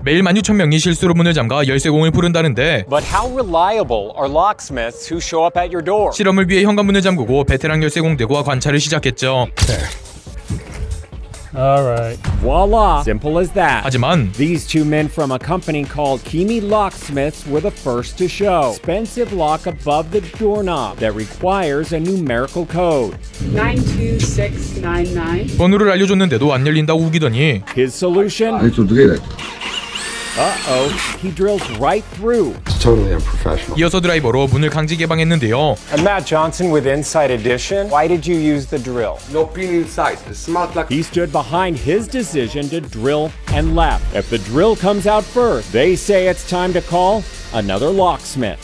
매일 16,000명이 실수로 문을 잠가 열쇠공을 부른다는데 But how reliable are locksmiths who show up at your door? 실험을 위해 현관문을 잠그고 베테랑 열쇠공들과 관찰을 시작했죠. Alright. Voila! Simple as that. 하지만 These two men from a company called Kimi Locksmiths were the first to show. Expensive lock above the doorknob that requires a numerical code. 92699. 번호를 알려줬는데도 안 열린다고 우기더니 His solution? I need to do that. Uh-oh. He drills right through. It's totally unprofessional. 이어서 드라이버로 문을 강제 개방했는데요. I'm Matt Johnson with Inside Edition. Why did you use the drill? No pin inside. It smells like. He stood behind his decision to drill and left. If the drill comes out first, they say it's time to call another locksmith.